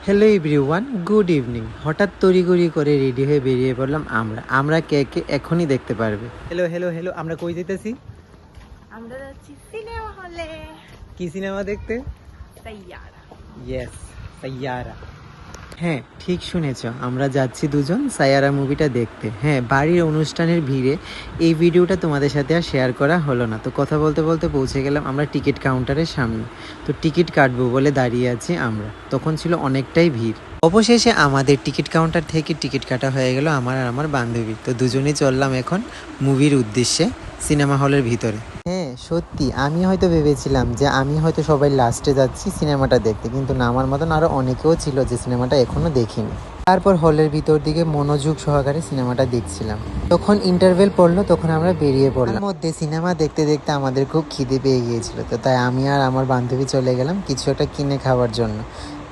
Hello everyone, good evening. হঠাৎ তড়িঘড়ি করে রেডি হয়ে বেরিয়ে পড়লাম আমরা কে কে এখনই দেখতে পারবে। হ্যালো হ্যালো হ্যালো, আমরা কই যেতেছি? আমরা যাচ্ছি সিনেমা হলে। কি সিনেমা দেখতে? সাইয়ারা। ইয়েস, সাইয়ারা। হ্যাঁ, ঠিক শুনেছ, আমরা যাচ্ছি দুজন সাইয়ারা মুভিটা দেখতে। হ্যাঁ, বাড়ির অনুষ্ঠানের ভিড়ে এই ভিডিওটা তোমাদের সাথে আর শেয়ার করা হলো না। তো কথা বলতে বলতে পৌঁছে গেলাম আমরা টিকিট কাউন্টারের সামনে। তো টিকিট কাটবো বলে দাঁড়িয়ে আছি আমরা, তখন ছিল অনেকটাই ভিড়। অবশেষে আমাদের টিকিট কাউন্টার থেকে টিকিট কাটা হয়ে গেল আমার আর আমার বান্ধবী। তো দুজনেই চললাম এখন মুভির উদ্দেশ্যে সিনেমা হলের ভিতরে। হ্যাঁ সত্যি, আমি হয়তো ভেবেছিলাম যে আমি হয়তো সবাই লাস্টে যাচ্ছি সিনেমাটা দেখতে, কিন্তু না, আমার মতন আরও অনেকেও ছিল যে সিনেমাটা এখনও দেখিনি। তারপর হলের ভিতর দিকে মনোযোগ সহকারে সিনেমাটা দেখছিলাম। তখন ইন্টারভেল পড়লো, তখন আমরা বেরিয়ে পড়লাম। মধ্যে সিনেমা দেখতে দেখতে আমাদের খুব খিদে পেয়ে গিয়েছিল, তো তাই আমি আর আমার বান্ধবী চলে গেলাম কিছু একটা কিনে খাওয়ার জন্য।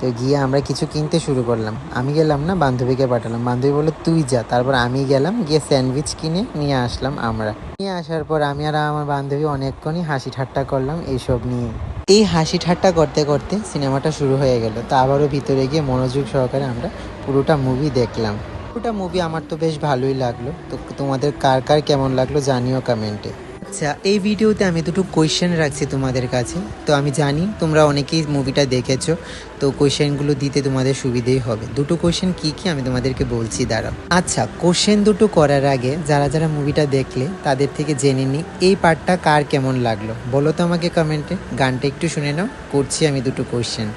তো গিয়ে আমরা কিছু কিনতে শুরু করলাম। আমি গেলাম না, বান্ধবীকে পাঠালাম। বান্ধবী বললো তুই যা, তারপর আমি গেলাম, গিয়ে স্যান্ডউইচ কিনে নিয়ে আসলাম আমরা। নিয়ে আসার পর আমি আর আমার বান্ধবী অনেকক্ষণই হাসি ঠাট্টা করলাম এইসব নিয়ে। এই হাসি ঠাট্টা করতে করতে সিনেমাটা শুরু হয়ে গেল। তো আবারও ভিতরে গিয়ে মনোযোগ সহকারে আমরা পুরোটা মুভি দেখলাম। পুরোটা মুভি আমার তো বেশ ভালোই লাগলো। তো তোমাদের কার কার কেমন লাগলো জানিও কমেন্টে। আচ্ছা, এই ভিডিওতে আমি দুটো কোয়েশ্চেন রাখছি তোমাদের কাছে। তো আমি জানি তোমরা অনেকেই মুভিটা দেখেছো, তো কোয়েশ্চেনগুলো দিতে তোমাদের সুবিধেই হবে। দুটো কোয়েশ্চেন কি কি আমি তোমাদেরকে বলছি, দাঁড়াও। আচ্ছা, কোয়েশ্চেন দুটো করার আগে যারা যারা মুভিটা দেখলে তাদের থেকে জেনে নিই এই পার্টটা কার কেমন লাগলো, বলো তো আমাকে কমেন্টে। গানটা একটু শুনে নাও, করছি আমি দুটো কোয়েশ্চেন।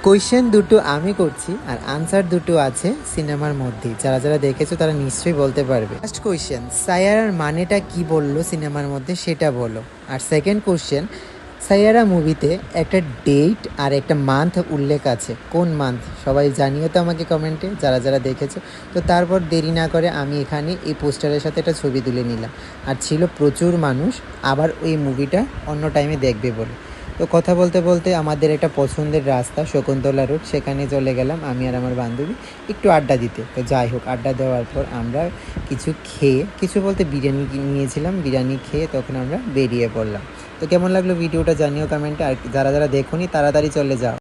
কোয়েশ্চেন দুটো আমি করছি আর আনসার দুটো আছে সিনেমার মধ্যেই। যারা যারা দেখেছো তারা নিশ্চয়ই বলতে পারবে। ফার্স্ট কোয়েশ্চেন, সাইয়ারার মানেটা কি বললো সিনেমার মধ্যে সেটা বলো। আর সেকেন্ড কোয়েশ্চেন, সাইয়ারা মুভিতে একটা ডেট আর একটা মান্থ উল্লেখ আছে, কোন মান্থ? সবাই জানিও তো আমাকে কমেন্টে যারা যারা দেখেছো। তো তারপর দেরি না করে আমি এখানে এই পোস্টারের সাথে একটা ছবি তুলে নিলাম। আর ছিল প্রচুর মানুষ আবার ওই মুভিটা অন্য টাইমে দেখবে বলে। তো কথা বলতে বলতে আমাদের একটা পছন্দের রাস্তা শকুন্তলা রোড, সেখানে চলে গেলাম আমি আর আমার বান্ধবী একটু আড্ডা দিতে। তো যাই হোক, আড্ডা দেওয়ার পর আমরা কিছু খেয়ে, কিছু বলতে বিরিয়ানি নিয়েছিলাম, বিরিয়ানি খেয়ে তখন আমরা বেরিয়ে পড়লাম। তো কেমন লাগলো ভিডিওটা জানিও কমেন্টে। আর যারা যারা দেখোনি তাড়াতাড়ি চলে যাও।